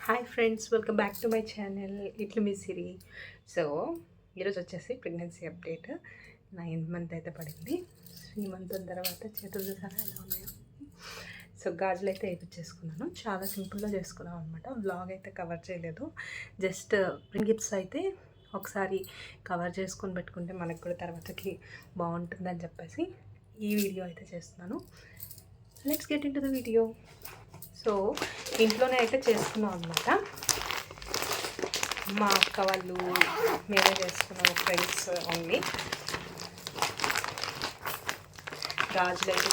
Hi friends, welcome back to my channel. ఇట్లు మీ సిరి. So ఈరోజు వచ్చేసి ప్రెగ్నెన్సీ అప్డేట్. 9th మంత్ అయితే పడింది. 3 months తర్వాత చేతులు చూసారా ఎలా ఉన్నాయో. సో గాజులు అయితే వేయించేసుకున్నాను. చాలా సింపుల్గా చేసుకున్నాం అనమాట. వ్లాగ్ అయితే కవర్ చేయలేదు. జస్ట్ ప్రింట్ గిఫ్ట్స్ అయితే ఒకసారి కవర్ చేసుకొని పెట్టుకుంటే మనకు కూడా తర్వాతకి బాగుంటుందని చెప్పేసి ఈ వీడియో అయితే చేస్తున్నాను. Let's get in to the video. So ఇంట్లోనే అయితే చేసుకున్నాం అనమాట. మా అక్క వాళ్ళు మేమే చేసుకున్నాము, ఫ్రెండ్స్ ఓన్లీ. గాజులు అయితే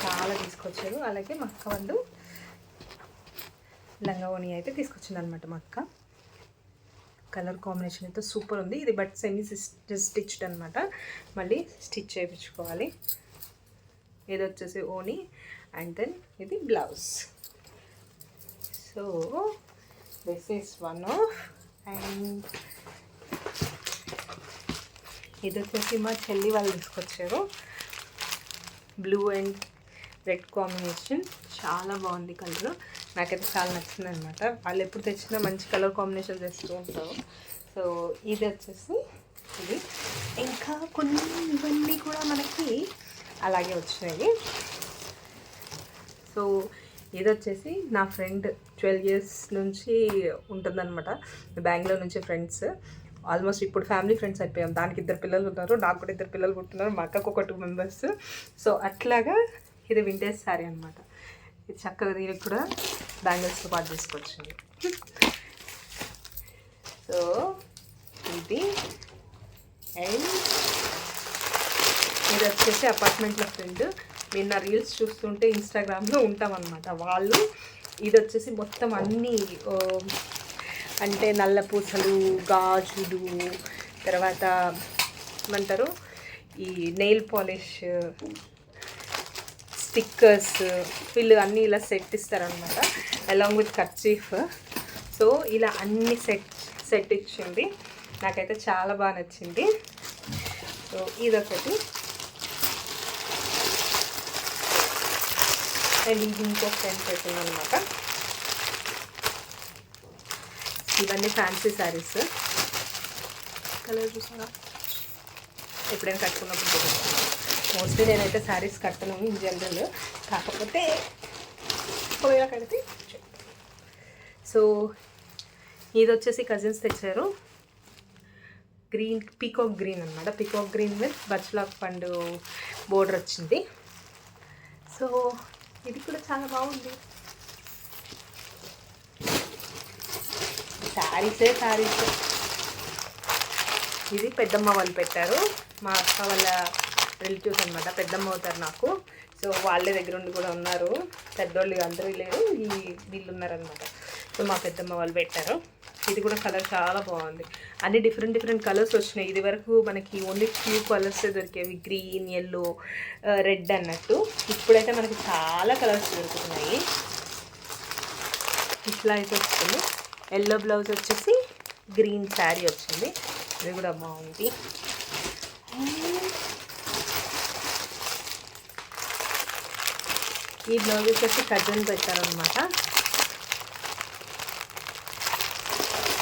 చాలా తీసుకొచ్చారు. అలాగే మా అక్క వాళ్ళు లంగావోని అయితే తీసుకొచ్చింది అనమాట. మా అక్క కలర్ కాంబినేషన్ అయితే సూపర్ ఉంది. ఇది బట్ సెమీ స్టిచ్డ్ అనమాట. మళ్ళీ స్టిచ్ చేయించుకోవాలి. ఇది వచ్చేసి ఓని అండ్ దెన్ ఇది blouse. So this is one of. And ఇది వచ్చేసి మా చెల్లి వాళ్ళు తీసుకొచ్చారు. బ్లూ అండ్ రెడ్ కాంబినేషన్ చాలా బాగుంది కలర్. నాకైతే చాలా నచ్చింది అనమాట. వాళ్ళు ఎప్పుడు తెచ్చినా మంచి కలర్ కాంబినేషన్ తెస్తూ ఉంటారు. సో ఇది వచ్చేసి ఇది. ఇంకా కొన్ని ఇవన్నీ కూడా మనకి అలాగే వచ్చినాయి. సో ఇది వచ్చేసి నా ఫ్రెండ్ 12 years నుంచి ఉంటుందన్నమాట. బెంగళూరు నుంచి ఫ్రెండ్స్. ఆల్మోస్ట్ ఇప్పుడు ఫ్యామిలీ ఫ్రెండ్స్ అయిపోయాం. దానికి 2 పిల్లలు ఉన్నారు, నాకు కూడా 2 పిల్లలు పుట్టున్నారు, మా అక్కకు ఒక 2 members. సో అట్లాగా ఇది వింటేజ్ శారీ అనమాట. ఇది చక్కగా దీనికి కూడా బ్యాంగిల్స్తో పాటు తీసుకొచ్చింది. సో ఇది అండ్ ఇది వచ్చేసి అపార్ట్మెంట్లో ఫ్రెండ్. మీరు నా రీల్స్ చూస్తుంటే ఇన్స్టాగ్రామ్లో ఉంటామన్నమాట. వాళ్ళు ఇది వచ్చేసి మొత్తం అన్నీ అంటే నల్ల పూసలు, గాజులు, తర్వాత ఏమంటారు ఈ నెయిల్ పాలిష్, స్టిక్కర్స్, వీళ్ళు అన్నీ ఇలా సెట్ ఇస్తారనమాట అలాంగ్ విత్ కర్చీఫ్. సో ఇలా అన్ని సెట్ ఇచ్చింది. నాకైతే చాలా బాగా నచ్చింది. సో ఇదొకటి. అండ్ ఇది ఇంకో ఫ్రెండ్ పెట్టింది అనమాట. ఇవన్నీ ఫ్యాన్సీ శారీస్. కలర్ చూసారా, ఎప్పుడైనా కట్టుకున్నప్పుడు మోస్ట్లీ నేనైతే శారీస్ కట్టను ఇన్ జనరల్. కాకపోతే ఒకవేళ కడితే. సో ఇది వచ్చేసి కజిన్స్ తెచ్చారు. గ్రీన్ పీకాక్ గ్రీన్ అనమాట. పీకాక్ గ్రీన్ విత్ బచ్లాక్ పండు బోర్డర్ వచ్చింది. సో ఇది కూడా చాలా బాగుంది. శారీసే. ఇది పెద్దమ్మ వాళ్ళు పెట్టారు. మా అక్క వాళ్ళ రిలేటివ్స్ అనమాట. పెద్దమ్మ అవుతారు నాకు. సో వాళ్ళే దగ్గర ఉండి కూడా ఉన్నారు. పెద్దోళ్ళు అందరూ లేరు, వీళ్ళు ఉన్నారనమాట. సో మా పెద్దమ్మ వాళ్ళు పెట్టారు. ఇది కూడా కలర్ చాలా బాగుంది. అన్ని డిఫరెంట్ కలర్స్ వచ్చినాయి. ఇది వరకు మనకి ఓన్లీ ఫ్యూ కలర్స్ దొరికేవి, గ్రీన్, ఎల్లో, రెడ్ అన్నట్టు. ఇప్పుడైతే మనకి చాలా కలర్స్ దొరుకుతున్నాయి. ఇట్లా అయితే వచ్చింది. ఎల్లో బ్లౌజ్ వచ్చేసి గ్రీన్ శారీ వచ్చింది. ఇది కూడా బాగుంది. ఈ బ్లౌజ్ వచ్చేసి కజన్ పెట్టారనమాట.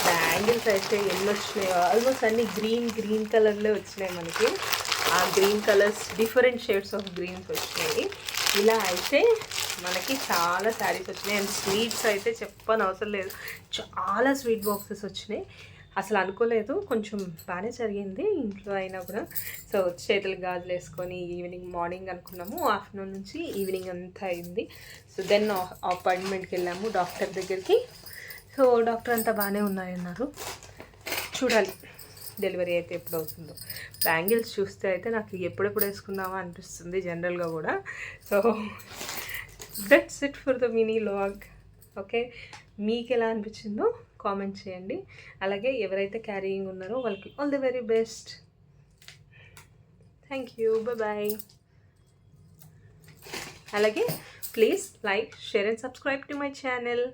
బ్యాంగిల్స్ అయితే ఎన్ని వచ్చినాయో, ఆల్మోస్ట్ అన్ని గ్రీన్ కలర్లో వచ్చినాయి మనకి. ఆ green colours different shades of greens వచ్చినాయి. ఇలా అయితే మనకి చాలా శారీస్ వచ్చినాయి. అండ్ స్వీట్స్ అయితే చెప్పని అవసరం లేదు, చాలా స్వీట్ బాక్సెస్ వచ్చినాయి. అసలు అనుకోలేదు. కొంచెం బాగానే జరిగింది ఇంట్లో అయినా కూడా. సో చేతులకు గాజులు వేసుకొని మార్నింగ్ అనుకున్నాము, ఆఫ్టర్నూన్ నుంచి ఈవినింగ్ అంతా అయింది. సో దెన్ అపాయింట్మెంట్కి వెళ్ళాము డాక్టర్ దగ్గరికి. సో డాక్టర్ అంతా బాగానే ఉన్నాయన్నారు. చూడాలి డెలివరీ అయితే ఎప్పుడు అవుతుందో. బ్యాంగిల్స్ చూస్తే అయితే నాకు ఎప్పుడెప్పుడు వేసుకుందామా అనిపిస్తుంది జనరల్గా కూడా. So that's it for the mini vlog. Okay, మీకు ఎలా అనిపించిందో కామెంట్ చేయండి. అలాగే ఎవరైతే క్యారీయింగ్ ఉన్నారో వాళ్ళకి all the very best. Thank you, bye. అలాగే please like, share and subscribe to my channel.